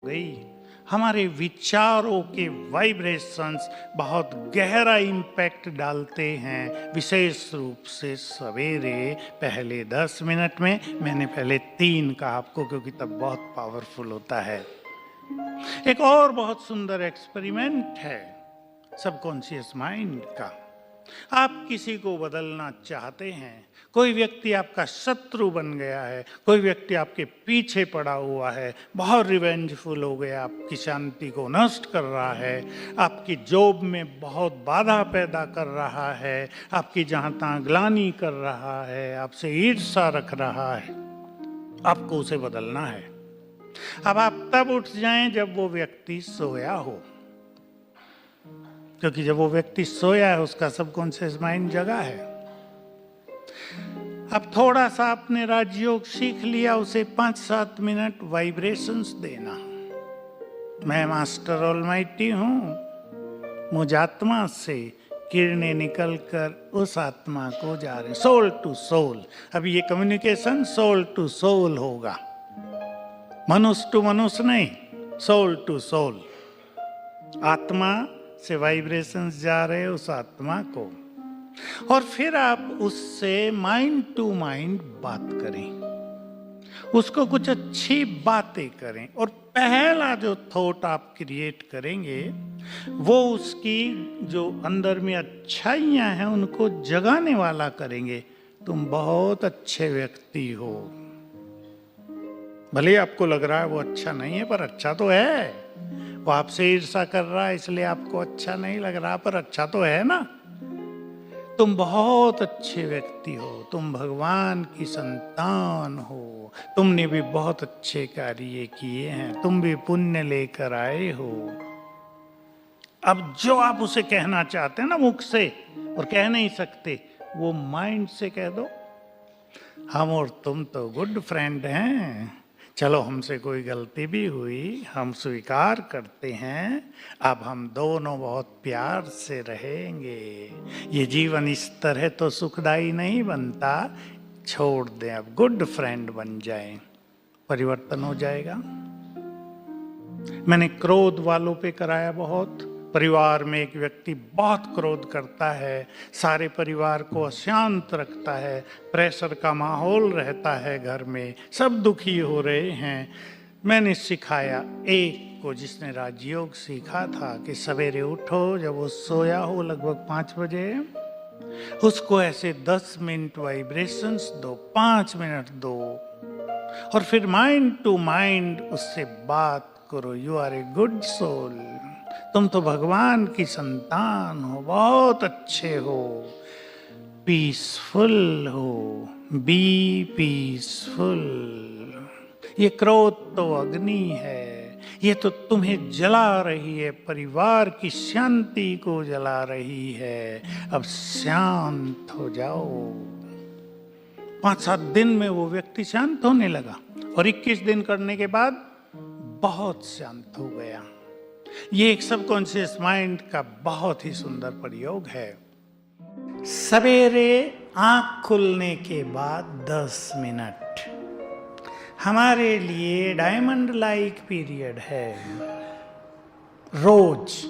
गई। हमारे विचारों के वाइब्रेशंस बहुत गहरा इम्पैक्ट डालते हैं, विशेष रूप से सवेरे पहले 10 मिनट में। मैंने पहले 3 कहा आपको क्योंकि तब बहुत पावरफुल होता है। एक और बहुत सुंदर एक्सपेरिमेंट है सबकॉन्शियस माइंड का। आप किसी को बदलना चाहते हैं, कोई व्यक्ति आपका शत्रु बन गया है, कोई व्यक्ति आपके पीछे पड़ा हुआ है, बहुत रिवेंजफुल हो गया, आपकी शांति को नष्ट कर रहा है, आपकी जॉब में बहुत बाधा पैदा कर रहा है, आपकी जहां तहां ग्लानि कर रहा है, आपसे ईर्ष्या रख रहा है, आपको उसे बदलना है। अब आप तब उठ जाएं जब वो व्यक्ति सोया हो, क्योंकि जब वो व्यक्ति सोया है उसका सबकॉन्शियस माइंड जगा है। अब थोड़ा सा आपने राजयोग सीख लिया, उसे 5-7 मिनट वाइब्रेशंस देना। मैं मास्टर ऑलमाइटी हूं, मुझ आत्मा से किरणें निकलकर उस आत्मा को जा रहे, सोल टू सोल। अब ये कम्युनिकेशन सोल टू सोल होगा, मनुष्य टू मनुष्य नहीं, सोल टू सोल। आत्मा से वाइब्रेशंस जा रहे उस आत्मा को, और फिर आप उससे माइंड टू माइंड बात करें, उसको कुछ अच्छी बातें करें, और पहला जो थॉट आप क्रिएट करेंगे वो उसकी जो अंदर में अच्छाइयां हैं उनको जगाने वाला करेंगे। तुम बहुत अच्छे व्यक्ति हो। भले आपको लग रहा है वो अच्छा नहीं है, पर अच्छा तो है। वो आपसे ईर्ष्या कर रहा है इसलिए आपको अच्छा नहीं लग रहा, पर अच्छा तो है ना। तुम बहुत अच्छे व्यक्ति हो, तुम भगवान की संतान हो, तुमने भी बहुत अच्छे कार्य किए हैं, तुम भी पुण्य लेकर आए हो। अब जो आप उसे कहना चाहते हैं ना मुख से, और कह नहीं सकते, वो माइंड से कह दो। हम और तुम तो गुड फ्रेंड हैं, चलो हमसे कोई गलती भी हुई, हम स्वीकार करते हैं, अब हम दोनों बहुत प्यार से रहेंगे। ये जीवन इस तरह तो सुखदायी नहीं बनता, छोड़ दें, अब गुड फ्रेंड बन जाएं, परिवर्तन हो जाएगा। मैंने क्रोध वालों पे कराया बहुत। परिवार में एक व्यक्ति बहुत क्रोध करता है, सारे परिवार को अशांत रखता है, प्रेशर का माहौल रहता है घर में, सब दुखी हो रहे हैं। मैंने सिखाया एक को, जिसने राजयोग सीखा था, कि सवेरे उठो, जब वो सोया हो लगभग 5 बजे, उसको ऐसे 10 मिनट वाइब्रेशंस दो, 5 मिनट दो, और फिर माइंड टू माइंड उससे बात करो। You are a good soul, तुम तो भगवान की संतान हो, बहुत अच्छे हो, पीसफुल हो, बी पीसफुल। ये क्रोध तो अग्नि है, ये तो तुम्हें जला रही है, परिवार की शांति को जला रही है, अब शांत हो जाओ। 5-7 दिन में वो व्यक्ति शांत होने लगा, और 21 दिन करने के बाद बहुत शांत हो गया। ये एक सबकॉन्शियस माइंड का बहुत ही सुंदर प्रयोग है। सवेरे आंख खुलने के बाद 10 मिनट हमारे लिए डायमंड लाइक पीरियड है। रोज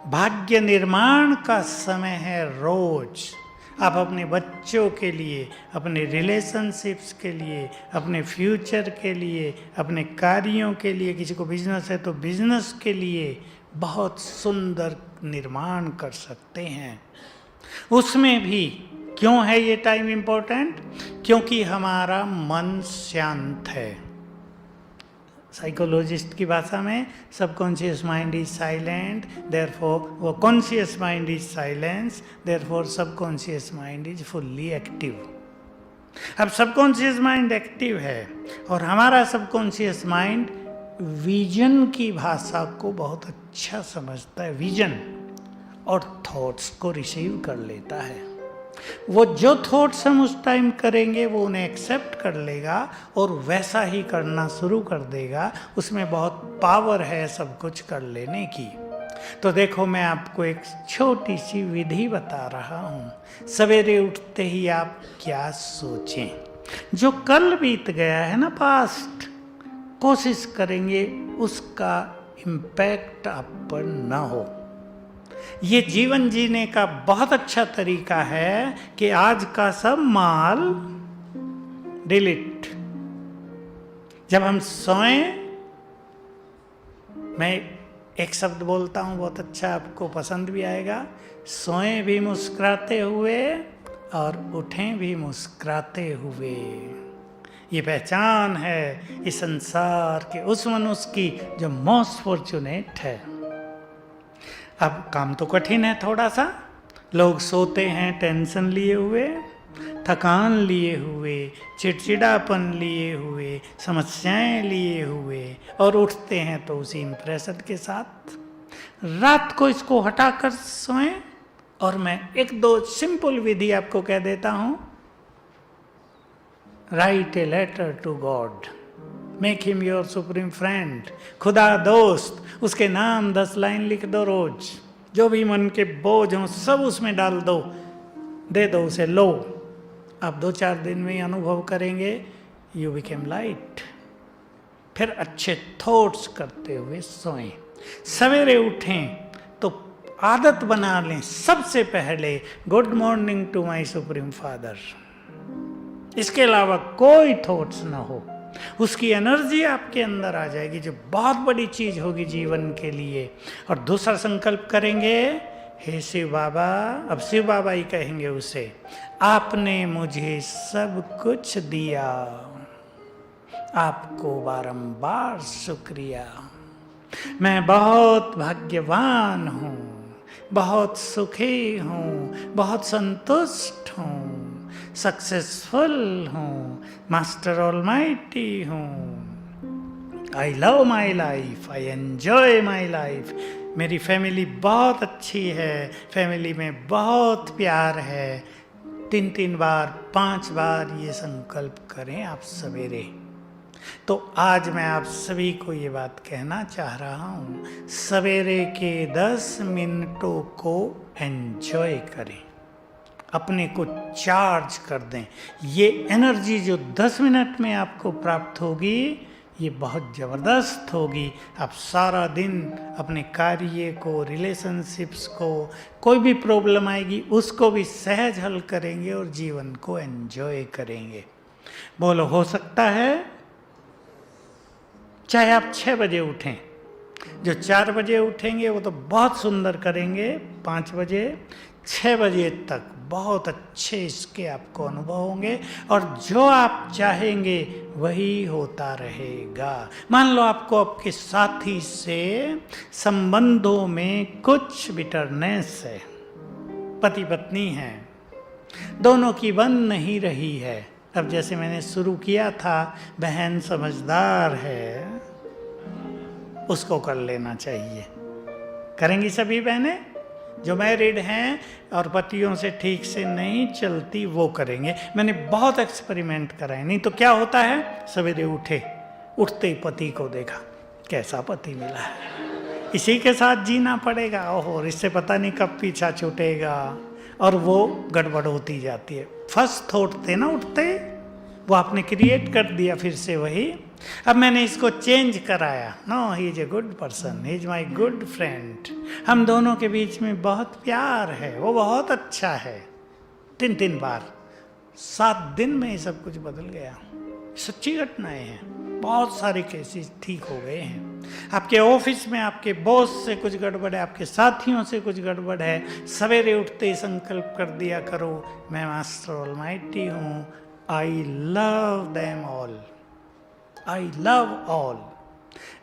भाग्य निर्माण का समय है। रोज आप अपने बच्चों के लिए, अपने रिलेशनशिप्स के लिए, अपने फ्यूचर के लिए, अपने कार्यों के लिए, किसी को बिजनेस है तो बिजनेस के लिए बहुत सुंदर निर्माण कर सकते हैं। उसमें भी क्यों है ये टाइम इम्पोर्टेंट? क्योंकि हमारा मन शांत है। साइकोलॉजिस्ट की भाषा में subconscious mind is silent, therefore वो conscious mind is silence, therefore subconscious mind is fully active. अब सबकॉन्शियस माइंड एक्टिव है, और हमारा सबकॉन्शियस माइंड विजन की भाषा को बहुत अच्छा समझता है, विजन और थॉट्स को रिसीव कर लेता है। वो जो थॉट्स हम उस टाइम करेंगे वो उन्हें एक्सेप्ट कर लेगा और वैसा ही करना शुरू कर देगा। उसमें बहुत पावर है सब कुछ कर लेने की। तो देखो, मैं आपको एक छोटी सी विधि बता रहा हूँ। सवेरे उठते ही आप क्या सोचें? जो कल बीत गया है ना, पास्ट, कोशिश करेंगे उसका इम्पैक्ट आप पर ना हो। ये जीवन जीने का बहुत अच्छा तरीका है कि आज का सब माल डिलीट। जब हम सोएं, मैं एक शब्द बोलता हूं बहुत अच्छा, आपको पसंद भी आएगा। सोएं भी मुस्कुराते हुए और उठें भी मुस्कुराते हुए। ये पहचान है इस संसार के उस मनुष्य की जो मोस्ट फॉर्चुनेट है। अब काम तो कठिन है थोड़ा सा। लोग सोते हैं टेंशन लिए हुए, थकान लिए हुए, चिड़चिड़ापन लिए हुए, समस्याएं लिए हुए, और उठते हैं तो उसी इम्प्रेशन के साथ। रात को इसको हटाकर सोएं। और मैं एक दो सिंपल विधि आपको कह देता हूं। Write a letter to God, make him your supreme friend, खुदा दोस्त। उसके नाम 10 लाइन लिख दो रोज। जो भी मन के बोझ हों सब उसमें डाल दो, दे दो उसे। लो, आप 2-4 दिन में ही अनुभव करेंगे, यू बिकेम लाइट। फिर अच्छे थॉट्स करते हुए सोएं। सवेरे उठें तो आदत बना लें सबसे पहले good morning to my supreme father. इसके अलावा कोई थॉट्स ना हो। उसकी एनर्जी आपके अंदर आ जाएगी, जो बहुत बड़ी चीज होगी जीवन के लिए। और दूसरा संकल्प करेंगे, हे शिव बाबा। अब शिव बाबा ही कहेंगे उसे, आपने मुझे सब कुछ दिया, आपको बारंबार शुक्रिया। मैं बहुत भाग्यवान हूँ, बहुत सुखी हूँ, बहुत संतुष्ट हूँ, सक्सेसफुल हूँ, मास्टर ऑलमाइटी हूँ। I love my life, I enjoy my life. मेरी फैमिली बहुत अच्छी है, फैमिली में बहुत प्यार है। 3-3 बार 5 बार ये संकल्प करें आप सवेरे। तो आज मैं आप सभी को ये बात कहना चाह रहा हूँ, सवेरे के 10 मिनटों को एंजॉय करें, अपने को चार्ज कर दें। ये एनर्जी जो 10 मिनट में आपको प्राप्त होगी, ये बहुत ज़बरदस्त होगी। आप सारा दिन अपने कार्य को, रिलेशनशिप्स को, कोई भी प्रॉब्लम आएगी उसको भी सहज हल करेंगे और जीवन को एंजॉय करेंगे। बोलो, हो सकता है? चाहे आप 6 बजे उठें, जो 4 बजे उठेंगे वो तो बहुत सुंदर करेंगे। 5 बजे 6 बजे तक बहुत अच्छे इसके आपको अनुभव होंगे, और जो आप चाहेंगे वही होता रहेगा। मान लो आपको आपके साथी से संबंधों में कुछ बिटरनेस है, पति पत्नी है, दोनों की बन नहीं रही है। अब जैसे मैंने शुरू किया था, बहन समझदार है, उसको कर लेना चाहिए। करेंगी सभी बहनें? जो मैरिड हैं और पतियों से ठीक से नहीं चलती वो करेंगे। मैंने बहुत एक्सपेरिमेंट कराए। नहीं तो क्या होता है, सवेरे उठते ही पति को देखा, कैसा पति मिला है, इसी के साथ जीना पड़ेगा। ओहो, इससे पता नहीं कब पीछा छूटेगा, और वो गड़बड़ होती जाती है। फर्स्ट थॉट थे ना उठते, वो आपने क्रिएट कर दिया फिर से वही। अब मैंने इसको चेंज कराया। No, he is a good person, he is my good friend. हम दोनों के बीच में बहुत प्यार है, वो बहुत अच्छा है। 3-3 बार 7 दिन में ये सब कुछ बदल गया। सच्ची घटनाएं हैं, बहुत सारे केसेस ठीक हो गए हैं। आपके ऑफिस में आपके बॉस से कुछ गड़बड़ है, आपके साथियों से कुछ गड़बड़ है, सवेरे उठते ही संकल्प कर दिया करो, मैं मास्टर ऑलमाइटी हूँ, I love them all, I love all.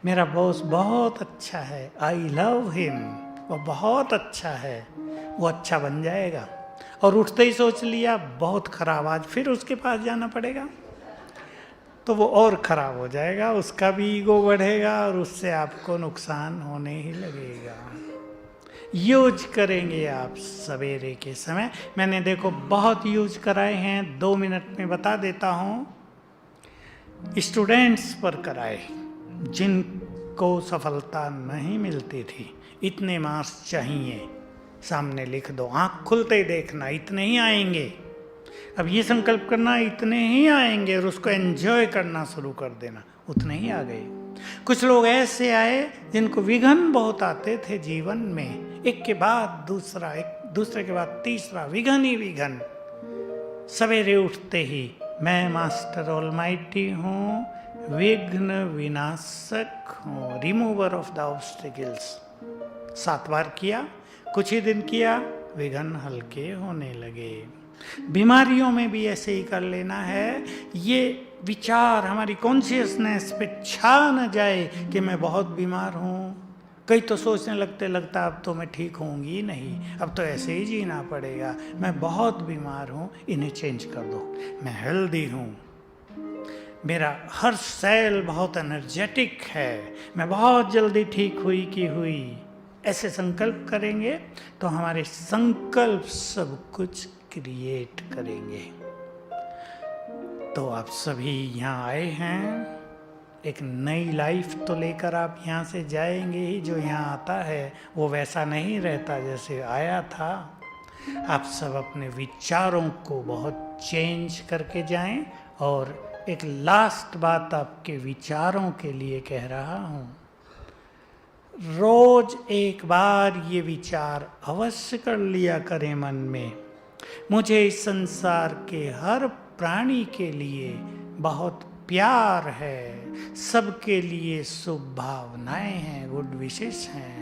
मेरा बॉस बहुत अच्छा है, आई लव हिम, वो बहुत अच्छा है, वो अच्छा बन जाएगा। और उठते ही सोच लिया बहुत खराब, आज फिर उसके पास जाना पड़ेगा, तो वो और खराब हो जाएगा, उसका भी ईगो बढ़ेगा और उससे आपको नुकसान होने ही लगेगा। यूज करेंगे आप सवेरे के समय। मैंने देखो बहुत यूज कराए हैं, 2 मिनट में बता देता हूँ। स्टूडेंट्स पर कराए जिनको सफलता नहीं मिलती थी। इतने मार्क्स चाहिए, सामने लिख दो, आंख खुलते ही देखना, इतने ही आएंगे। अब ये संकल्प करना इतने ही आएंगे और उसको एंजॉय करना शुरू कर देना, उतने ही आ गए। कुछ लोग ऐसे आए जिनको विघ्न बहुत आते थे जीवन में, एक के बाद दूसरा, एक दूसरे के बाद तीसरा, विघ्न ही विघ्न। सवेरे उठते ही मैं मास्टर ऑलमाइटी हूँ, विघ्न विनाशक हूँ, रिमूवर ऑफ द ऑब्स्टिकल्स। 7 बार किया, कुछ ही दिन किया, विघ्न हल्के होने लगे। बीमारियों में भी ऐसे ही कर लेना है। ये विचार हमारी कॉन्शियसनेस पे छा न जाए कि मैं बहुत बीमार हूँ। कई तो सोचने लगता अब तो मैं ठीक होंगी नहीं, अब तो ऐसे ही जीना पड़ेगा, मैं बहुत बीमार हूँ, इन्हें चेंज कर दो। मैं हेल्दी हूँ, मेरा हर सेल बहुत एनर्जेटिक है, मैं बहुत जल्दी ठीक हुई। ऐसे संकल्प करेंगे तो हमारे संकल्प सब कुछ क्रिएट करेंगे। तो आप सभी यहाँ आए हैं, एक नई लाइफ तो लेकर आप यहाँ से जाएंगे ही। जो यहाँ आता है वो वैसा नहीं रहता जैसे आया था। आप सब अपने विचारों को बहुत चेंज करके जाएं। और एक लास्ट बात आपके विचारों के लिए कह रहा हूँ, रोज एक बार ये विचार अवश्य कर लिया करें मन में, मुझे इस संसार के हर प्राणी के लिए बहुत प्यार है, सबके लिए शुभ भावनाएं हैं, गुड विशेष हैं।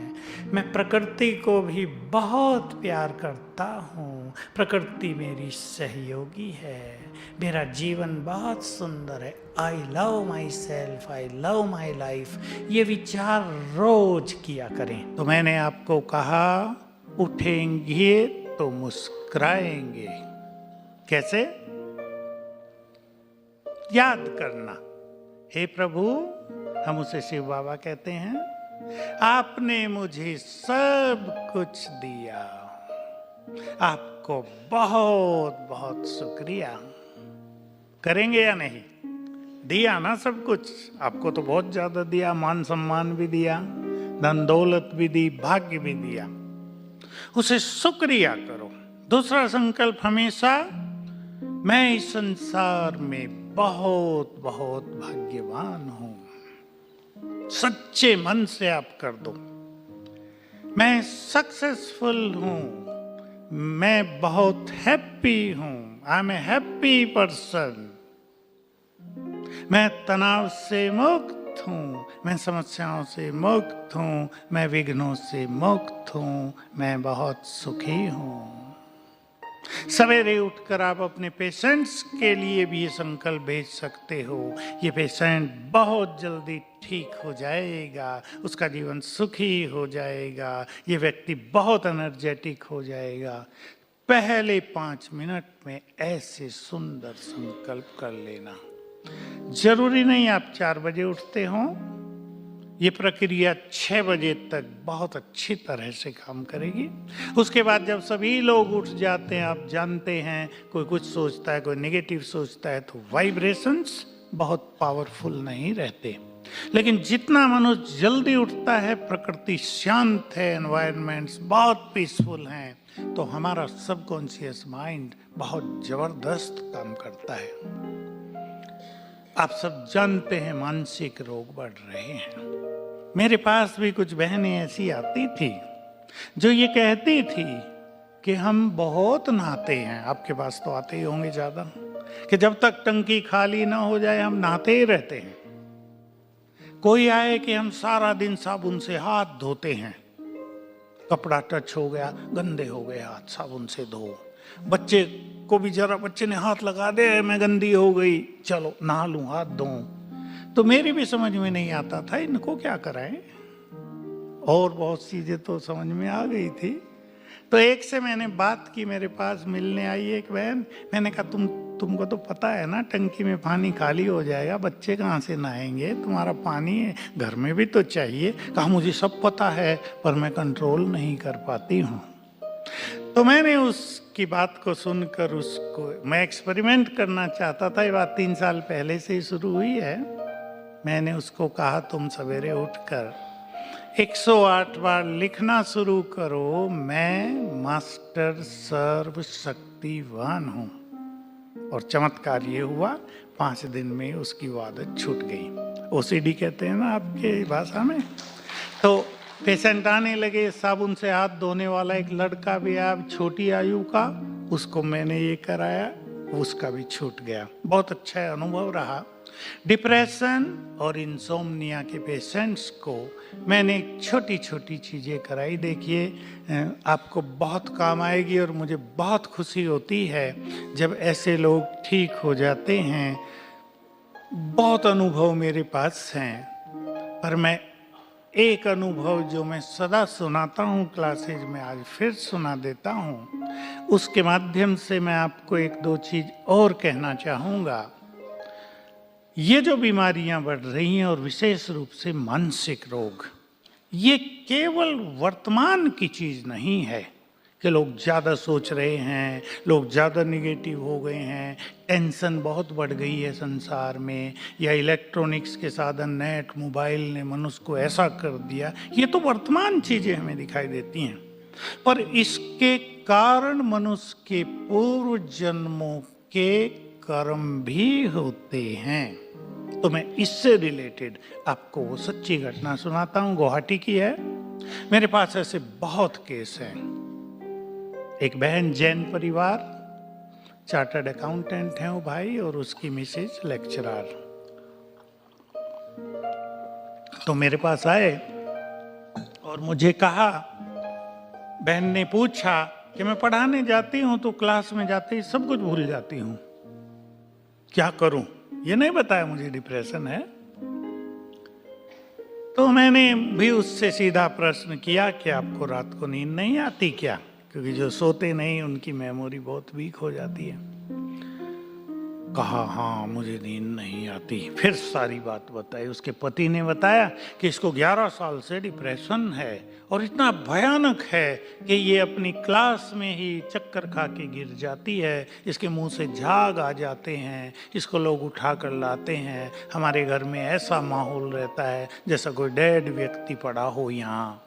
मैं प्रकृति को भी बहुत प्यार करता हूँ, प्रकृति मेरी सहयोगी है, मेरा जीवन बहुत सुंदर है। I love my self, I love my life. ये विचार रोज किया करें। तो मैंने आपको कहा उठेंगे तो मुस्कुराएंगे। कैसे? याद करना, हे प्रभु, हम उसे शिव बाबा कहते हैं, आपने मुझे सब कुछ दिया, आपको बहुत बहुत शुक्रिया। करेंगे या नहीं? दिया ना सब कुछ, आपको तो बहुत ज्यादा दिया, मान सम्मान भी दिया, धन दौलत भी दी, भाग्य भी दिया, उसे शुक्रिया करो। दूसरा संकल्प हमेशा, मैं इस संसार में बहुत बहुत भाग्यवान हूं। सच्चे मन से आप कर दो। मैं सक्सेसफुल हूं, मैं बहुत हैप्पी हूं, I am a happy person. मैं तनाव से मुक्त हूं, मैं समस्याओं से मुक्त हूं, मैं विघ्नों से मुक्त हूं, मैं बहुत सुखी हूं। सवेरे उठकर आप अपने पेशेंट्स के लिए भी ये संकल्प भेज सकते हो। ये पेशेंट बहुत जल्दी ठीक हो जाएगा, उसका जीवन सुखी हो जाएगा, ये व्यक्ति बहुत एनर्जेटिक हो जाएगा। पहले 5 मिनट में ऐसे सुंदर संकल्प कर लेना। जरूरी नहीं आप 4 बजे उठते हो, ये प्रक्रिया 6 बजे तक बहुत अच्छी तरह से काम करेगी। उसके बाद जब सभी लोग उठ जाते हैं, आप जानते हैं कोई कुछ सोचता है, कोई नेगेटिव सोचता है, तो वाइब्रेशंस बहुत पावरफुल नहीं रहते। लेकिन जितना मनुष्य जल्दी उठता है, प्रकृति शांत है, एनवायरनमेंट्स बहुत पीसफुल हैं, तो हमारा सबकॉन्शियस माइंड बहुत जबरदस्त काम करता है। आप सब जानते हैं मानसिक रोग बढ़ रहे हैं। मेरे पास भी कुछ बहनें ऐसी आती थी जो ये कहती थी कि हम बहुत नहाते हैं, आपके पास तो आते ही होंगे ज्यादा, कि जब तक टंकी खाली ना हो जाए हम नहाते ही रहते हैं। कोई आए कि हम सारा दिन साबुन से हाथ धोते हैं, कपड़ा टच हो गया, गंदे हो गए हाथ, साबुन से धो। बच्चे को भी जरा बच्चे ने हाथ लगा दे, मैं गंदी हो गई, चलो नहा लूं, हाथ धोऊं। तो मेरी भी समझ में नहीं आता था इनको क्या कराएं, और बहुत चीजें तो समझ में आ गई थी। तो एक से मैंने बात की, मेरे पास मिलने आई एक बहन, मैंने कहा तुमको तो पता है ना टंकी में पानी खाली हो जाएगा, बच्चे कहाँ से नहाएंगे, तुम्हारा पानी घर में भी तो चाहिए। कहा मुझे सब पता है पर मैं कंट्रोल नहीं कर पाती हूँ। तो मैंने उसकी बात को सुनकर उसको मैं एक्सपेरिमेंट करना चाहता था, ये बात 3 साल पहले से ही शुरू हुई है। मैंने उसको कहा तुम सवेरे उठकर 108 बार लिखना शुरू करो, मैं मास्टर सर्वशक्तिवान हूँ। और चमत्कार ये हुआ 5 दिन में उसकी वो आदत छूट गई। ओसीडी कहते हैं ना आपके भाषा में। तो पेशेंट आने लगे, साबुन से हाथ धोने वाला एक लड़का भी आया छोटी आयु का, उसको मैंने ये कराया, उसका भी छूट गया। बहुत अच्छा अनुभव रहा। डिप्रेशन और इंसोम्निया के पेशेंट्स को मैंने छोटी छोटी चीज़ें कराई। देखिए आपको बहुत काम आएगी और मुझे बहुत खुशी होती है जब ऐसे लोग ठीक हो जाते हैं। बहुत अनुभव मेरे पास हैं, पर मैं एक अनुभव जो मैं सदा सुनाता हूँ क्लासेज में, आज फिर सुना देता हूँ। उसके माध्यम से मैं आपको 1-2 चीज़ और कहना चाहूँगा। ये जो बीमारियां बढ़ रही हैं और विशेष रूप से मानसिक रोग, ये केवल वर्तमान की चीज़ नहीं है कि लोग ज़्यादा सोच रहे हैं, लोग ज़्यादा निगेटिव हो गए हैं, टेंशन बहुत बढ़ गई है संसार में, या इलेक्ट्रॉनिक्स के साधन नेट मोबाइल ने मनुष्य को ऐसा कर दिया। ये तो वर्तमान चीज़ें हमें दिखाई देती हैं, पर इसके कारण मनुष्य के पूर्व जन्मों के कर्म भी होते हैं। तो मैं इससे रिलेटेड आपको वो सच्ची घटना सुनाता हूँ, गुवाहाटी की है। मेरे पास ऐसे बहुत केस हैं। एक बहन जैन परिवार, चार्टर्ड अकाउंटेंट हैं वो भाई, और उसकी मिसेज लेक्चरर। तो मेरे पास आए और मुझे कहा, बहन ने पूछा कि मैं पढ़ाने जाती हूँ तो क्लास में जाते ही सब कुछ भूल जाती हूँ, क्या करूं? ये नहीं बताया मुझे डिप्रेशन है। तो मैंने भी उससे सीधा प्रश्न किया कि आपको रात को नींद नहीं आती क्या? क्योंकि जो सोते नहीं उनकी मेमोरी बहुत वीक हो जाती है। कहा हाँ मुझे नींद नहीं आती। फिर सारी बात बताई। उसके पति ने बताया कि इसको 11 साल से डिप्रेशन है और इतना भयानक है कि ये अपनी क्लास में ही चक्कर खा के गिर जाती है, इसके मुंह से झाग आ जाते हैं, इसको लोग उठा कर लाते हैं, हमारे घर में ऐसा माहौल रहता है जैसा कोई डेड व्यक्ति पड़ा हो यहाँ।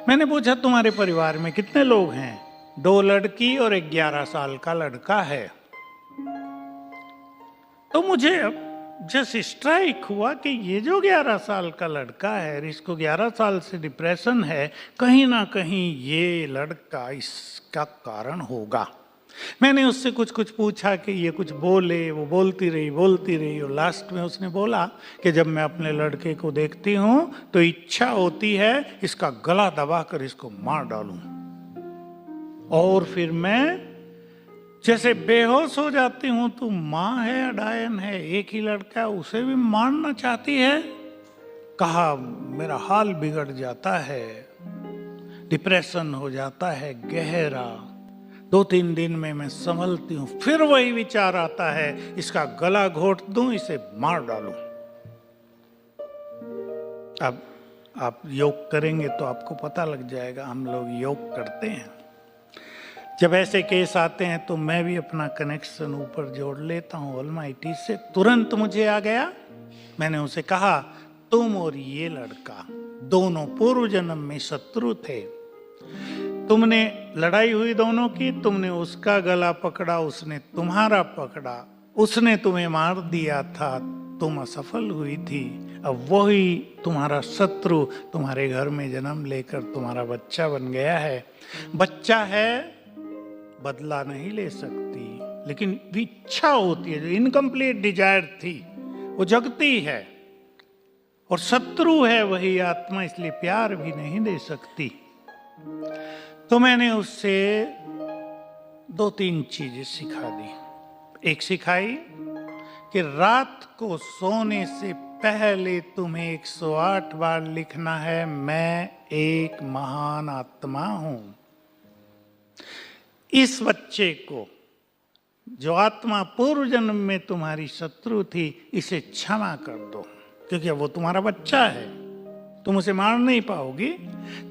मैंने पूछा तुम्हारे परिवार में कितने लोग हैं? 2 लड़की और एक 11 साल का लड़का है। तो मुझे जैसे स्ट्राइक हुआ कि ये जो 11 साल का लड़का है, इसको 11 साल से डिप्रेशन है, कहीं ना कहीं ये लड़का इसका कारण होगा। मैंने उससे कुछ कुछ पूछा कि ये कुछ बोले, वो बोलती रही और लास्ट में उसने बोला कि जब मैं अपने लड़के को देखती हूँ तो इच्छा होती है इसका गला दबाकर इसको मार डालूं, और फिर मैं जैसे बेहोश हो जाती हूँ। तो माँ है या डायन है, एक ही लड़का है, उसे भी मारना चाहती है। कहा मेरा हाल बिगड़ जाता है, डिप्रेशन हो जाता है गहरा। 2-3 दिन में मैं संभलती हूँ, फिर वही विचार आता है इसका गला घोट दूं, इसे मार डालूं। अब आप योग करेंगे तो आपको पता लग जाएगा, हम लोग योग करते हैं। जब ऐसे केस आते हैं तो मैं भी अपना कनेक्शन ऊपर जोड़ लेता हूँ ऑलमाइटी से। तुरंत मुझे आ गया। मैंने उसे कहा तुम और ये लड़का दोनों पूर्व जन्म में शत्रु थे, तुमने लड़ाई हुई दोनों की, तुमने उसका गला पकड़ा, उसने तुम्हारा पकड़ा, उसने तुम्हें मार दिया था, तुम असफल हुई थी। अब वही तुम्हारा शत्रु तुम्हारे घर में जन्म लेकर तुम्हारा बच्चा बन गया है। बच्चा है, बदला नहीं ले सकती, लेकिन इच्छा होती है, जो इनकम्प्लीट डिजायर थी वो जगती है, और शत्रु है वही आत्मा, इसलिए प्यार भी नहीं दे सकती। तो मैंने उससे 2-3 चीजें सिखा दी। एक सिखाई कि रात को सोने से पहले तुम्हें 108 बार लिखना है, मैं एक महान आत्मा हूं। इस बच्चे को, जो आत्मा पूर्व जन्म में तुम्हारी शत्रु थी, इसे क्षमा कर दो, क्योंकि वो तुम्हारा बच्चा है, तुम उसे मार नहीं पाओगी।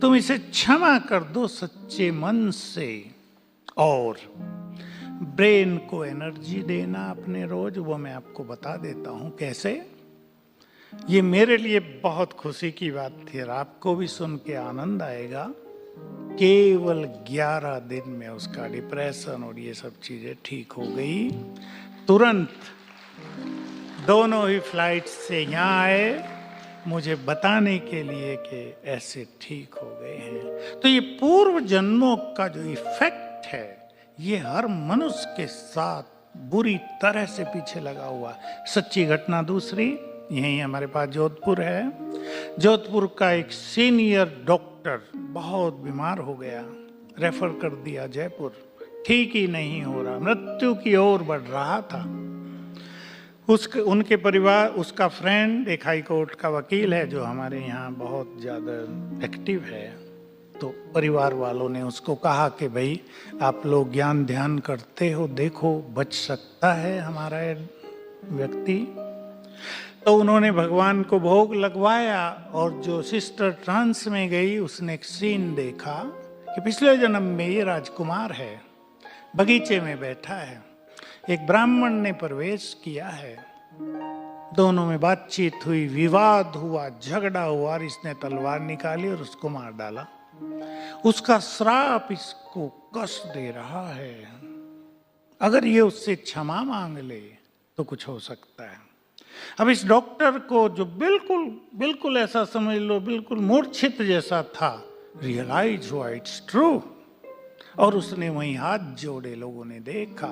तुम इसे क्षमा कर दो सच्चे मन से। और ब्रेन को एनर्जी देना अपने रोज, वो मैं आपको बता देता हूं कैसे। ये मेरे लिए बहुत खुशी की बात थी और आपको भी सुन के आनंद आएगा। केवल 11 दिन में उसका डिप्रेशन और ये सब चीजें ठीक हो गई। तुरंत दोनों ही फ्लाइट से यहाँ आए मुझे बताने के लिए कि ऐसे ठीक हो गए हैं। तो ये पूर्व जन्मों का जो इफेक्ट है ये हर मनुष्य के साथ बुरी तरह से पीछे लगा हुआ। सच्ची घटना दूसरी यहीं हमारे पास जोधपुर है। जोधपुर का एक सीनियर डॉक्टर बहुत बीमार हो गया, रेफर कर दिया जयपुर, ठीक ही नहीं हो रहा, मृत्यु की ओर बढ़ रहा था। उनके परिवार, उसका फ्रेंड एक हाई कोर्ट का वकील है जो हमारे यहाँ बहुत ज़्यादा एक्टिव है, तो परिवार वालों ने उसको कहा कि भाई आप लोग ज्ञान ध्यान करते हो, देखो बच सकता है हमारा व्यक्ति। तो उन्होंने भगवान को भोग लगवाया और जो सिस्टर ट्रांस में गई उसने एक सीन देखा कि पिछले जन्म में ये राजकुमार है, बगीचे में बैठा है, एक ब्राह्मण ने प्रवेश किया है, दोनों में बातचीत हुई, विवाद हुआ, झगड़ा हुआ और इसने तलवार निकाली और उसको मार डाला। उसका श्राप इसको कष्ट दे रहा है, अगर ये उससे क्षमा मांग ले तो कुछ हो सकता है। अब इस डॉक्टर को जो बिल्कुल ऐसा समझ लो बिल्कुल मूर्छित जैसा था, रियलाइज हुआ इट्स ट्रू, और उसने वहीं हाथ जोड़े। लोगों ने देखा,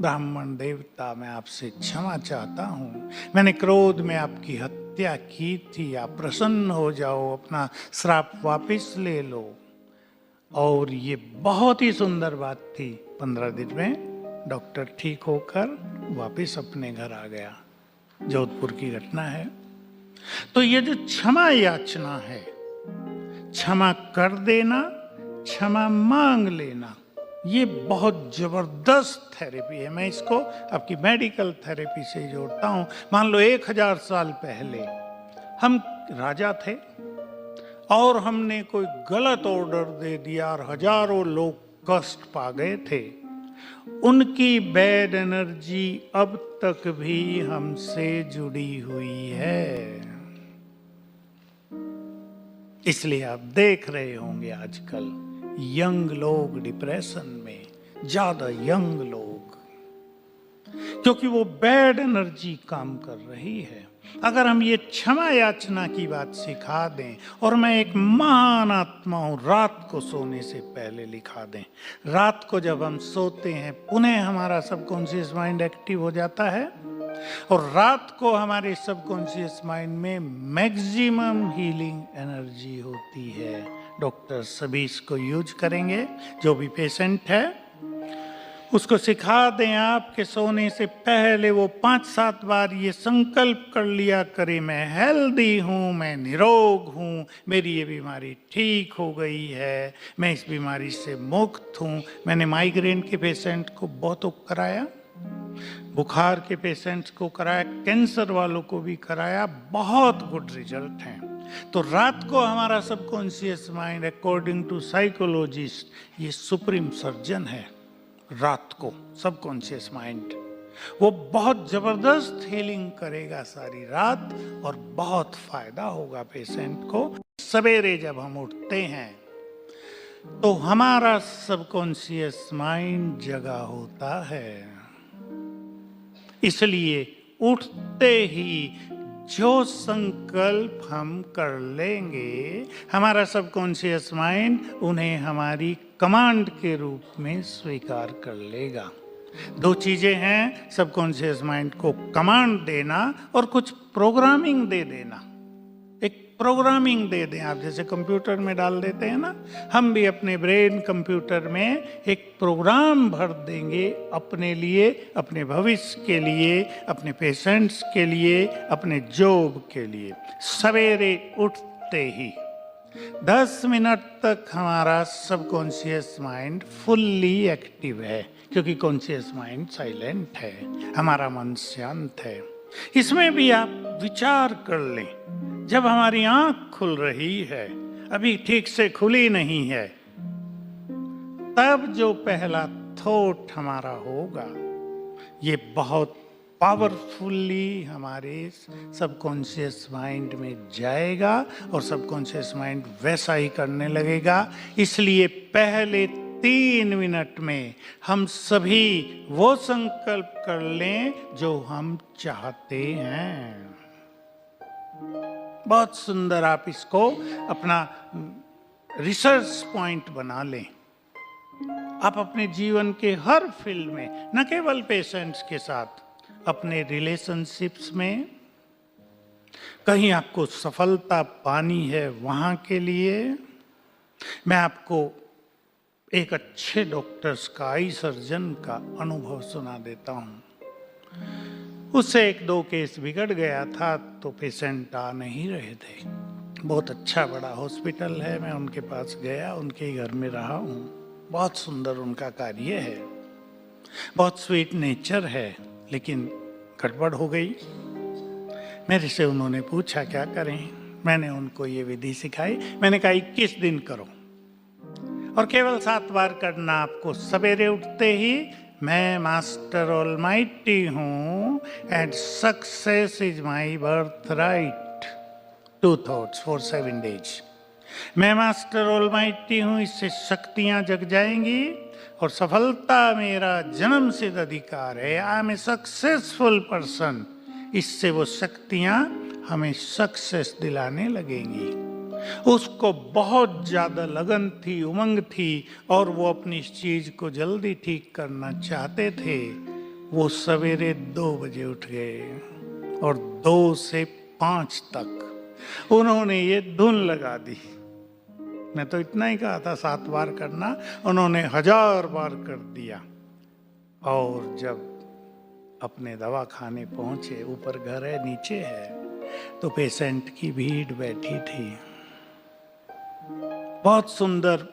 ब्राह्मण देवता मैं आपसे क्षमा चाहता हूँ, मैंने क्रोध में आपकी हत्या की थी, आप प्रसन्न हो जाओ, अपना श्राप वापस ले लो। और ये बहुत ही सुंदर बात थी। 15 दिन में डॉक्टर ठीक होकर वापस अपने घर आ गया। जोधपुर की घटना है। तो ये जो क्षमा याचना है, क्षमा कर देना, क्षमा मांग लेना, ये बहुत जबरदस्त थेरेपी है। मैं इसको आपकी मेडिकल थेरेपी से जोड़ता हूं। मान लो 1000 साल पहले हम राजा थे और हमने कोई गलत ऑर्डर दे दिया और हजारों लोग कष्ट पा गए थे। उनकी बैड एनर्जी अब तक भी हमसे जुड़ी हुई है। इसलिए आप देख रहे होंगे आजकल यंग लोग डिप्रेशन में, ज्यादा यंग लोग, क्योंकि वो बैड एनर्जी काम कर रही है। अगर हम ये क्षमा याचना की बात सिखा दें, और मैं एक महान आत्मा हूं, रात को सोने से पहले लिखा दें, रात को जब हम सोते हैं पुनः हमारा सबकॉन्शियस माइंड एक्टिव हो जाता है और रात को हमारे सबकॉन्शियस माइंड में मैक्सिमम हीलिंग एनर्जी होती है। डॉक्टर सभी इसको यूज करेंगे। जो भी पेशेंट है उसको सिखा दें आप के सोने से पहले वो 5-7 बार ये संकल्प कर लिया करे, मैं हेल्दी हूँ, मैं निरोग हूँ, मेरी ये बीमारी ठीक हो गई है, मैं इस बीमारी से मुक्त हूँ। मैंने माइग्रेन के पेशेंट को बहुत कराया, बुखार के पेशेंट्स को कराया, कैंसर वालों को भी कराया, बहुत गुड रिजल्ट हैं। तो रात को हमारा subconscious mind according to psychologist ये सुप्रीम सर्जन है। रात को सबकॉन्शियस माइंड वो बहुत जबरदस्त हीलिंग करेगा सारी रात और बहुत फायदा होगा पेशेंट को। सवेरे जब हम उठते हैं तो हमारा सबकॉन्शियस माइंड जगा होता है। इसलिए उठते ही जो संकल्प हम कर लेंगे, हमारा सबकॉन्शियस माइंड उन्हें हमारी कमांड के रूप में स्वीकार कर लेगा। 2 चीजें हैं, सबकॉन्शियस माइंड को कमांड देना और कुछ प्रोग्रामिंग दे देना। एक प्रोग्रामिंग दे दें आप, जैसे कंप्यूटर में डाल देते हैं ना, हम भी अपने ब्रेन कंप्यूटर में एक प्रोग्राम भर देंगे अपने लिए, अपने भविष्य के लिए, अपने पेशेंट्स के लिए, अपने जॉब के लिए। सवेरे उठते ही 10 मिनट तक हमारा सबकॉन्शियस माइंड फुल्ली एक्टिव है, क्योंकि कॉन्शियस माइंड साइलेंट है, हमारा मन शांत है। इसमें भी आप विचार कर लें, जब हमारी आंख खुल रही है, अभी ठीक से खुली नहीं है, तब जो पहला थॉट हमारा होगा ये बहुत पावरफुली हमारे सबकॉन्शियस माइंड में जाएगा और सबकॉन्शियस माइंड वैसा ही करने लगेगा। इसलिए पहले 3 मिनट में हम सभी वो संकल्प कर लें जो हम चाहते हैं। बहुत सुंदर, आप इसको अपना रिसर्च पॉइंट बना लें। आप अपने जीवन के हर फील्ड में, न केवल पेशेंट्स के साथ, अपने रिलेशनशिप्स में, कहीं आपको सफलता पानी है वहां के लिए, मैं आपको एक अच्छे डॉक्टर्स का, आई सर्जन का अनुभव सुना देता हूं। उससे 1-2 केस बिगड़ गया था तो पेशेंट आ नहीं रहे थे। बहुत अच्छा बड़ा हॉस्पिटल है, मैं उनके पास गया, उनके घर में रहा हूं। बहुत सुंदर उनका कार्य है, बहुत स्वीट नेचर है, लेकिन गड़बड़ हो गई। मेरे से उन्होंने पूछा क्या करें। मैंने उनको ये विधि सिखाई। मैंने कहा 21 दिन करो और केवल 7 बार करना आपको। सवेरे उठते ही मैं मास्टर ऑलमाइटी हूँ and success is my birth right. 2 thoughts for 7 days। मैं मास्टर ऑलमाइटी हूँ, इससे शक्तियां जग जाएंगी और सफलता मेरा जन्म सिद्ध अधिकार है। I am a successful person. इससे वो शक्तियां हमें सक्सेस दिलाने लगेंगी। उसको बहुत ज्यादा लगन थी, उमंग थी और वो अपनी इस चीज को जल्दी ठीक करना चाहते थे। वो सवेरे 2 बजे उठ गए और 2 से 5 तक उन्होंने ये धुन लगा दी। मैं तो इतना ही कहा था 7 बार करना, उन्होंने 1000 बार कर दिया। और जब अपने दवा खाने पहुंचे, ऊपर घर है नीचे है, तो पेशेंट की भीड़ बैठी थी। बहुत सुंदर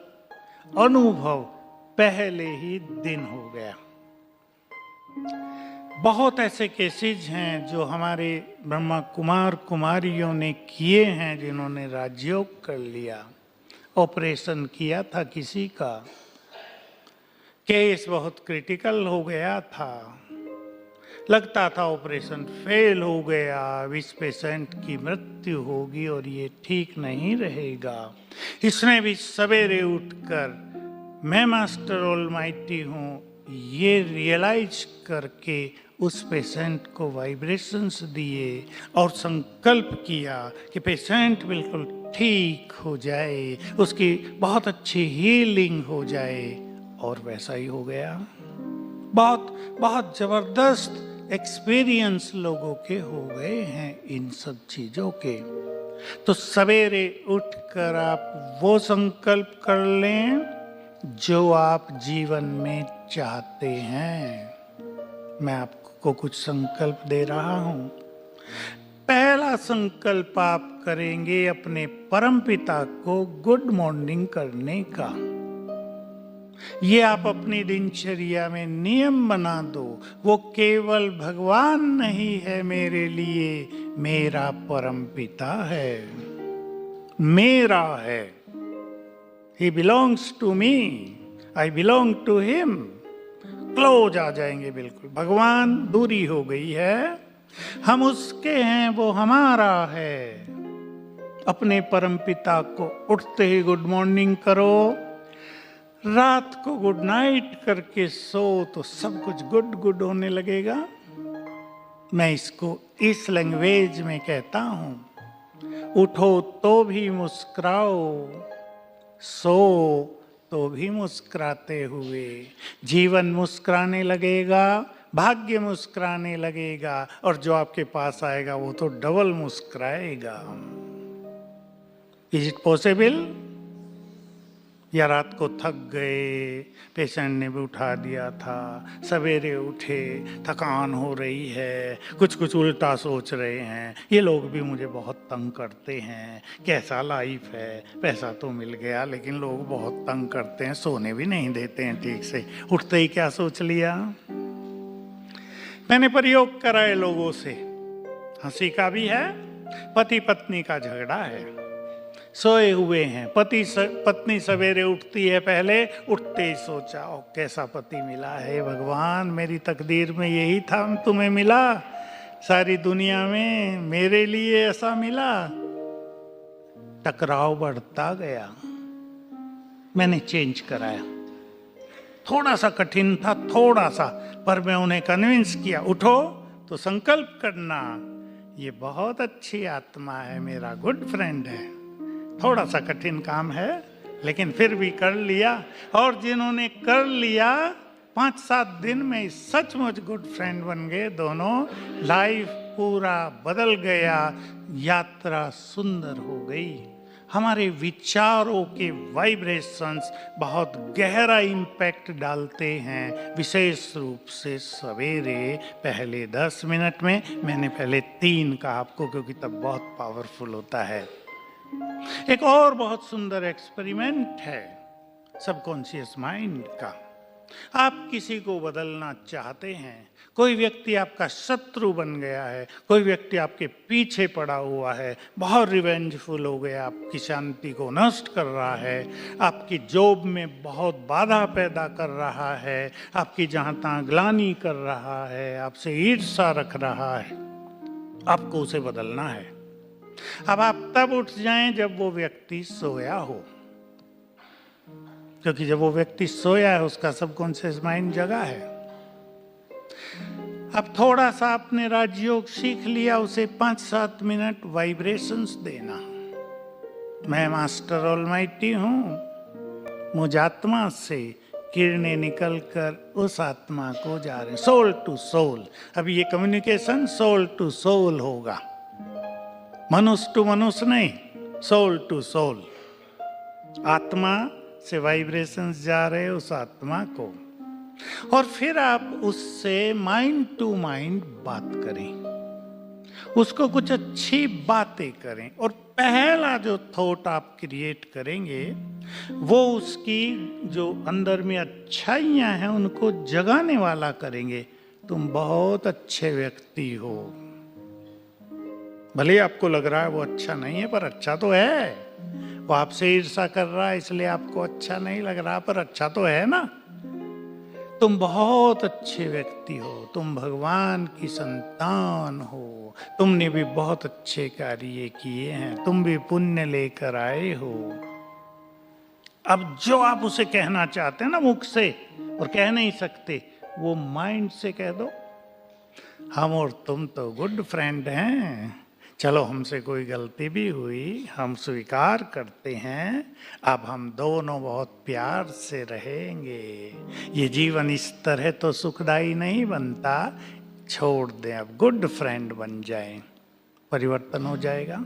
अनुभव पहले ही दिन हो गया। बहुत ऐसे केसेस हैं जो हमारे ब्रह्मा कुमार कुमारियों ने किए हैं, जिन्होंने राजयोग कर लिया। ऑपरेशन किया था किसी का, केस बहुत क्रिटिकल हो गया था, लगता था ऑपरेशन फेल हो गया, इस पेशेंट की मृत्यु होगी और ये ठीक नहीं रहेगा। इसने भी सवेरे उठकर मैं मास्टर ऑलमाइटी हूँ ये रियलाइज करके उस पेशेंट को वाइब्रेशंस दिए और संकल्प किया कि पेशेंट बिल्कुल ठीक हो जाए, उसकी बहुत अच्छी हीलिंग हो जाए, और वैसा ही हो गया। बहुत बहुत जबरदस्त एक्सपीरियंस लोगों के हो गए हैं इन सब चीजों के। तो सवेरे उठकर आप वो संकल्प कर लें जो आप जीवन में चाहते हैं। मैं आपको कुछ संकल्प दे रहा हूं। पहला संकल्प आप करेंगे अपने परमपिता को गुड मॉर्निंग करने का। ये आप अपनी दिनचर्या में नियम बना दो। वो केवल भगवान नहीं है मेरे लिए, मेरा परमपिता है, मेरा है। He belongs to me, I belong to him। Close आ जाएंगे बिल्कुल। भगवान दूरी हो गई है, हम उसके हैं, वो हमारा है। अपने परमपिता को उठते ही गुड मॉर्निंग करो, रात को गुड नाइट करके सो तो सब कुछ गुड गुड होने लगेगा। मैं इसको इस लैंग्वेज में कहता हूं, उठो तो भी मुस्कुराओ, सो तो भी मुस्कुराते हुए। जीवन मुस्कुराने लगेगा, भाग्य मुस्कुराने लगेगा और जो आपके पास आएगा वो तो डबल मुस्कुराएगा। Is it possible? या रात को थक गए, पेशेंट ने भी उठा दिया था, सवेरे उठे, थकान हो रही है, कुछ कुछ उल्टा सोच रहे हैं, ये लोग भी मुझे बहुत तंग करते हैं, कैसा लाइफ है, पैसा तो मिल गया लेकिन लोग बहुत तंग करते हैं, सोने भी नहीं देते हैं ठीक से। उठते ही क्या सोच लिया? मैंने प्रयोग कराए लोगों से, हंसी का भी है, पति पत्नी का झगड़ा है, सोए हुए हैं। पत्नी सवेरे उठती है, पहले उठते ही सोचा, ओ कैसा पति मिला है भगवान, मेरी तकदीर में यही था तुम्हें मिला, सारी दुनिया में मेरे लिए ऐसा मिला। टकराव बढ़ता गया, मैंने चेंज कराया। थोड़ा सा कठिन था, थोड़ा सा, पर मैं उन्हें कन्विंस किया, उठो तो संकल्प करना, ये बहुत अच्छी आत्मा है, मेरा गुड फ्रेंड है। थोड़ा सा कठिन काम है, लेकिन फिर भी कर लिया। और जिन्होंने कर लिया 5-7 दिन में सचमुच गुड फ्रेंड बन गए दोनों। लाइफ पूरा बदल गया, यात्रा सुंदर हो गई। हमारे विचारों के वाइब्रेशंस बहुत गहरा इम्पैक्ट डालते हैं, विशेष रूप से सवेरे पहले 10 मिनट में। मैंने पहले 3 कहा आपको, क्योंकि तब बहुत पावरफुल होता है। एक और बहुत सुंदर एक्सपेरिमेंट है सबकॉन्शियस माइंड का। आप किसी को बदलना चाहते हैं, कोई व्यक्ति आपका शत्रु बन गया है, कोई व्यक्ति आपके पीछे पड़ा हुआ है, बहुत रिवेंजफुल हो गया, आपकी शांति को नष्ट कर रहा है, आपकी जॉब में बहुत बाधा पैदा कर रहा है, आपकी जहां तहां ग्लानि कर रहा है, आपसे ईर्ष्या रख रहा है, आपको उसे बदलना है। अब आप तब उठ जाएं जब वो व्यक्ति सोया हो, क्योंकि जब वो व्यक्ति सोया है उसका सबकॉन्शियस माइंड जगा है। अब थोड़ा सा आपने राजयोग सीख लिया, उसे 5-7 मिनट वाइब्रेशंस देना। मैं मास्टर ऑलमाइटी हूं, मुझ आत्मा से किरणें निकलकर उस आत्मा को जा रहे, सोल टू सोल। अब ये कम्युनिकेशन सोल टू सोल होगा, मनुष्य टू मनुष्य नहीं, सोल टू सोल। आत्मा से वाइब्रेशंस जा रहे उस आत्मा को, और फिर आप उससे माइंड टू माइंड बात करें, उसको कुछ अच्छी बातें करें। और पहला जो थॉट आप क्रिएट करेंगे वो उसकी जो अंदर में अच्छाइयां हैं उनको जगाने वाला करेंगे। तुम बहुत अच्छे व्यक्ति हो, भले आपको लग रहा है वो अच्छा नहीं है, पर अच्छा तो है। वो आपसे ईर्ष्या कर रहा है इसलिए आपको अच्छा नहीं लग रहा, पर अच्छा तो है ना। तुम बहुत अच्छे व्यक्ति हो, तुम भगवान की संतान हो, तुमने भी बहुत अच्छे कार्य किए हैं, तुम भी पुण्य लेकर आए हो। अब जो आप उसे कहना चाहते हैं ना मुख से और कह नहीं सकते, वो माइंड से कह दो। हम और तुम तो गुड फ्रेंड हैं, चलो हमसे कोई गलती भी हुई, हम स्वीकार करते हैं, अब हम दोनों बहुत प्यार से रहेंगे। ये जीवन इस तरह तो सुखदायी नहीं बनता, छोड़ दें, अब गुड फ्रेंड बन जाएं, परिवर्तन हो जाएगा।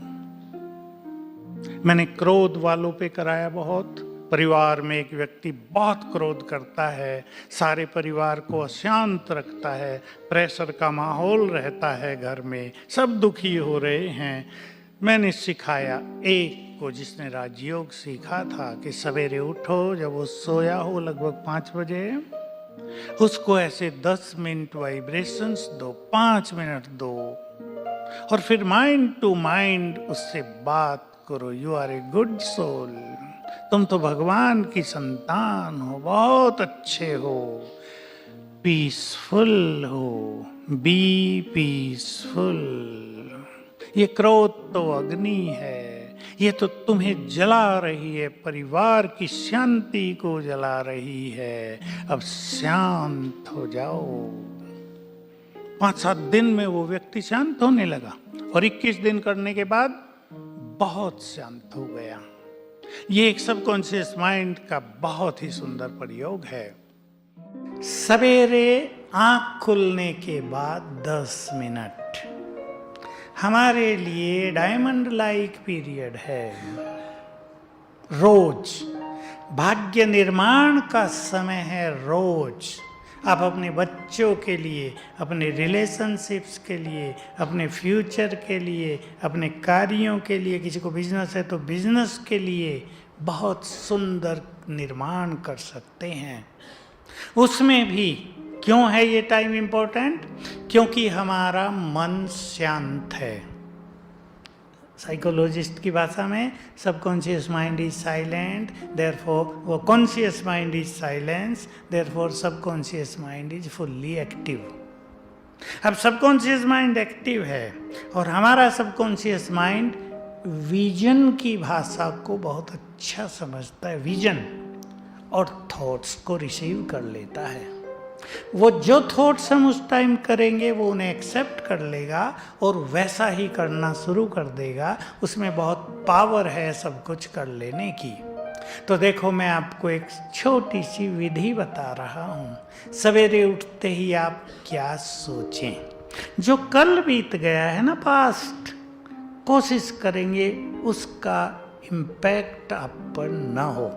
मैंने क्रोध वालों पे कराया बहुत। परिवार में एक व्यक्ति बहुत क्रोध करता है, सारे परिवार को अशांत रखता है, प्रेशर का माहौल रहता है घर में, सब दुखी हो रहे हैं। मैंने सिखाया एक को, जिसने राजयोग सीखा था, कि सवेरे उठो, जब वो सोया हो लगभग 5 बजे, उसको ऐसे 10 मिनट वाइब्रेशंस दो, 5 मिनट दो, और फिर माइंड टू माइंड उससे बात करो। You are a good soul, तुम तो भगवान की संतान हो, बहुत अच्छे हो, पीसफुल हो, बी पीसफुल। ये क्रोध तो अग्नि है, ये तो तुम्हें जला रही है, परिवार की शांति को जला रही है, अब शांत हो जाओ। 5-7 दिन में वो व्यक्ति शांत होने लगा, और 21 दिन करने के बाद बहुत शांत हो गया। ये एक सबकॉन्शियस माइंड का बहुत ही सुंदर प्रयोग है। सवेरे आंख खुलने के बाद 10 मिनट हमारे लिए डायमंड लाइक पीरियड है। रोज भाग्य निर्माण का समय है। रोज आप अपने बच्चों के लिए, अपने रिलेशनशिप्स के लिए, अपने फ्यूचर के लिए, अपने कार्यों के लिए, किसी को बिजनेस है तो बिजनेस के लिए बहुत सुंदर निर्माण कर सकते हैं। उसमें भी क्यों है ये टाइम इम्पोर्टेंट? क्योंकि हमारा मन शांत है, साइकोलॉजिस्ट की भाषा में subconscious mind is silent, therefore वो conscious mind is silence, therefore subconscious mind is fully active. अब सबकॉन्शियस माइंड एक्टिव है और हमारा सबकॉन्शियस माइंड विजन की भाषा को बहुत अच्छा समझता है, विजन और थॉट्स को रिसीव कर लेता है। वो जो थॉट्स हम उस टाइम करेंगे वो उन्हें एक्सेप्ट कर लेगा और वैसा ही करना शुरू कर देगा। उसमें बहुत पावर है सब कुछ कर लेने की। तो देखो, मैं आपको एक छोटी सी विधि बता रहा हूँ। सवेरे उठते ही आप क्या सोचें, जो कल बीत गया है ना, पास्ट, कोशिश करेंगे उसका इम्पैक्ट आप पर ना हो।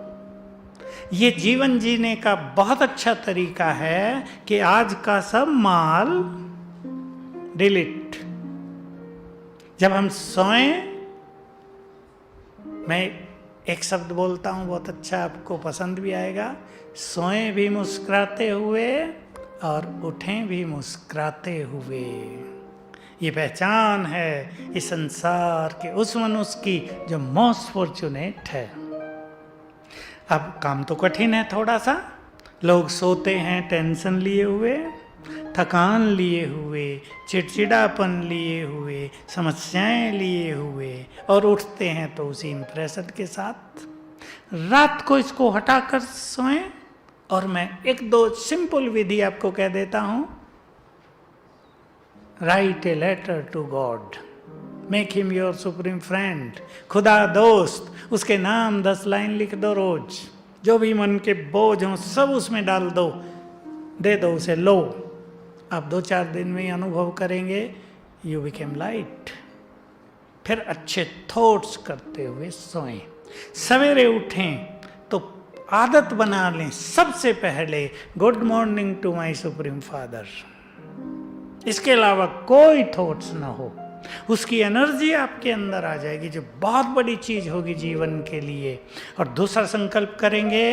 ये जीवन जीने का बहुत अच्छा तरीका है कि आज का सब माल डिलीट। जब हम सोएं, मैं एक शब्द बोलता हूं बहुत अच्छा, आपको पसंद भी आएगा। सोएं भी मुस्कुराते हुए और उठें भी मुस्कुराते हुए। ये पहचान है इस संसार के उस मनुष्य की जो मोस्ट फॉर्चुनेट है। अब काम तो कठिन है थोड़ा सा। लोग सोते हैं टेंशन लिए हुए, थकान लिए हुए, चिड़चिड़ापन लिए हुए, समस्याएं लिए हुए, और उठते हैं तो उसी इम्प्रेशन के साथ। रात को इसको हटाकर सोएं। और मैं एक दो सिंपल विधि आपको कह देता हूं। Write a letter to God, make him your supreme friend, खुदा दोस्त। उसके नाम 10 लाइन लिख दो रोज। जो भी मन के बोझ हों सब उसमें डाल दो, दे दो उसे। लो, आप 2-4 दिन में ही अनुभव करेंगे, यू बिकेम लाइट। फिर अच्छे थॉट्स करते हुए सोएं। सवेरे उठें तो आदत बना लें, सबसे पहले good morning to my supreme father. इसके अलावा कोई थॉट्स ना हो। उसकी एनर्जी आपके अंदर आ जाएगी, जो बहुत बड़ी चीज होगी जीवन के लिए। और दूसरा संकल्प करेंगे,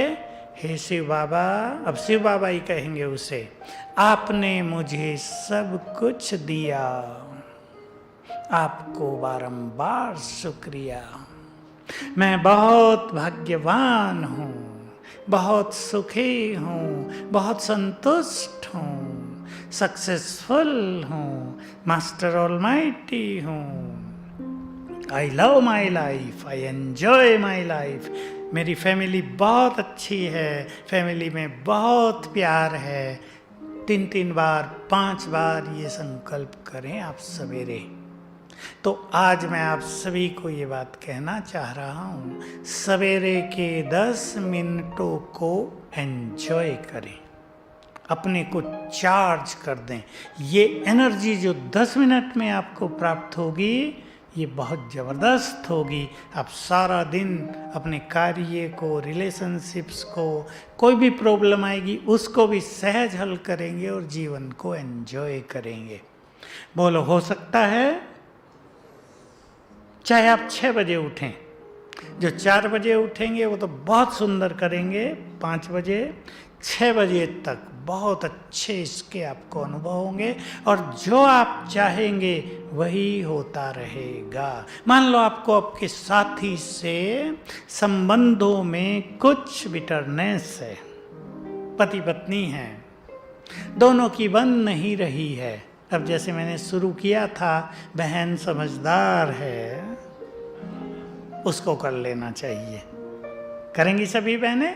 हे शिव बाबा, अब शिव बाबा ही कहेंगे उसे, आपने मुझे सब कुछ दिया, आपको बारंबार शुक्रिया। मैं बहुत भाग्यवान हूँ, बहुत सुखी हूँ, बहुत संतुष्ट हूँ, सक्सेसफुल हूँ, मास्टर ऑलमाइटी हूँ। I love my life, I enjoy my life. मेरी फैमिली बहुत अच्छी है, फैमिली में बहुत प्यार है। 3-3 बार, 5 बार ये संकल्प करें आप सवेरे। तो आज मैं आप सभी को ये बात कहना चाह रहा हूँ, सवेरे के 10 मिनटों को एंजॉय करें, अपने को चार्ज कर दें। ये एनर्जी जो 10 मिनट में आपको प्राप्त होगी, ये बहुत ज़बरदस्त होगी। आप सारा दिन अपने कार्य को, रिलेशनशिप्स को, कोई भी प्रॉब्लम आएगी उसको भी सहज हल करेंगे और जीवन को एंजॉय करेंगे। बोलो, हो सकता है? चाहे आप 6 बजे उठें, जो 4 बजे उठेंगे वो तो बहुत सुंदर करेंगे। 5 बजे, 6 बजे तक बहुत अच्छे इसके आपको अनुभव होंगे और जो आप चाहेंगे वही होता रहेगा। मान लो आपको आपके साथी से संबंधों में कुछ बिटरनेस है, पति पत्नी है, दोनों की बन नहीं रही है। अब जैसे मैंने शुरू किया था, बहन समझदार है, उसको कर लेना चाहिए। करेंगी सभी बहनें?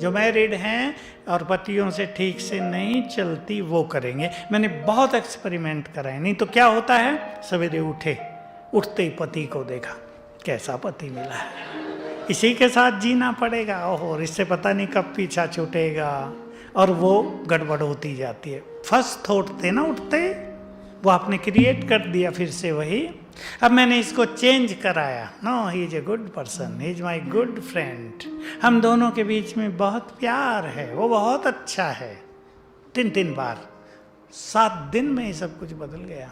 जो मैरिड हैं और पतियों से ठीक से नहीं चलती वो करेंगे। मैंने बहुत एक्सपेरिमेंट कराए। नहीं तो क्या होता है, सवेरे उठते ही पति को देखा, कैसा पति मिला है, इसी के साथ जीना पड़ेगा। ओहो, इससे पता नहीं कब पीछा छूटेगा, और वो गड़बड़ होती जाती है। फर्स्ट थॉट थे ना उठते, वो आपने क्रिएट कर दिया फिर से वही। अब मैंने इसको चेंज कराया। No, he is a good person, he is my good friend. हम दोनों के बीच में बहुत प्यार है, वो बहुत अच्छा है। 3-3 बार, 7 दिन में ये सब कुछ बदल गया।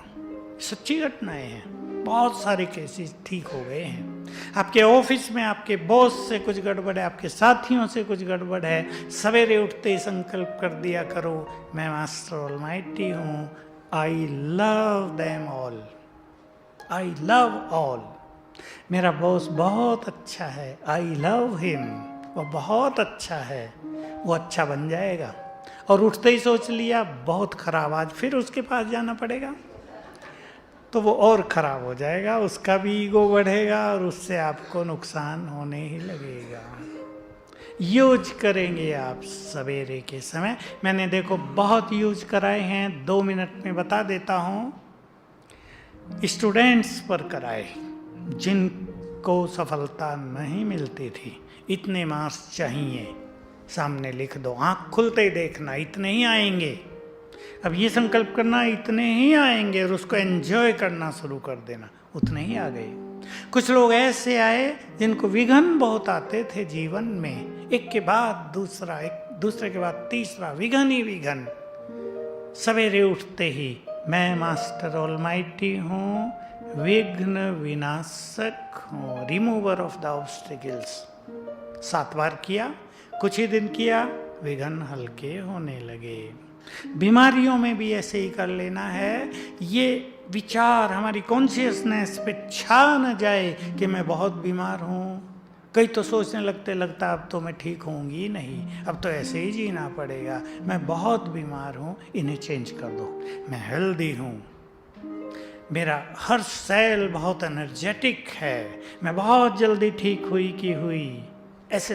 सच्ची घटनाएं हैं, बहुत सारे केसेस ठीक हो गए हैं। आपके ऑफिस में आपके बॉस से कुछ गड़बड़ है, आपके साथियों से कुछ गड़बड़ है, सवेरे उठते ही संकल्प कर दिया करो, मैं मास्टर ऑलमाइटी हूँ, I love them all, I love all. मेरा बॉस बहुत अच्छा है, आई लव हिम, वो बहुत अच्छा है, वो अच्छा बन जाएगा। और उठते ही सोच लिया बहुत खराब, आज फिर उसके पास जाना पड़ेगा, तो वो और खराब हो जाएगा, उसका भी ईगो बढ़ेगा और उससे आपको नुकसान होने ही लगेगा। यूज करेंगे आप सवेरे के समय। मैंने देखो बहुत यूज कराए हैं, 2 मिनट में बता देता हूँ। स्टूडेंट्स पर कराए जिनको सफलता नहीं मिलती थी, इतने मार्क्स चाहिए, सामने लिख दो, आंख खुलते ही देखना इतने ही आएंगे। अब ये संकल्प करना इतने ही आएंगे और उसको एंजॉय करना शुरू कर देना, उतने ही आ गए। कुछ लोग ऐसे आए जिनको विघन बहुत आते थे जीवन में, एक के बाद दूसरा, एक दूसरे के बाद तीसरा, विघन ही विघन। सवेरे उठते ही मैं मास्टर ऑलमाइटी हूँ, विघ्न विनाशक हूँ, रिमूवर ऑफ द ऑब्स्टिकल्स। 7 बार किया, कुछ ही दिन किया, विघन हल्के होने लगे। बीमारियों में भी ऐसे ही कर लेना है। ये विचार हमारी कॉन्शियसनेस पे छा न जाए कि मैं बहुत बीमार हूँ। कई तो सोचने लगता अब तो मैं ठीक होंगी नहीं, अब तो ऐसे ही जीना पड़ेगा, मैं बहुत बीमार हूँ, इन्हें चेंज कर दो। मैं हेल्दी हूँ, मेरा हर सेल बहुत एनर्जेटिक है, मैं बहुत जल्दी ठीक हुई की हुई, ऐसे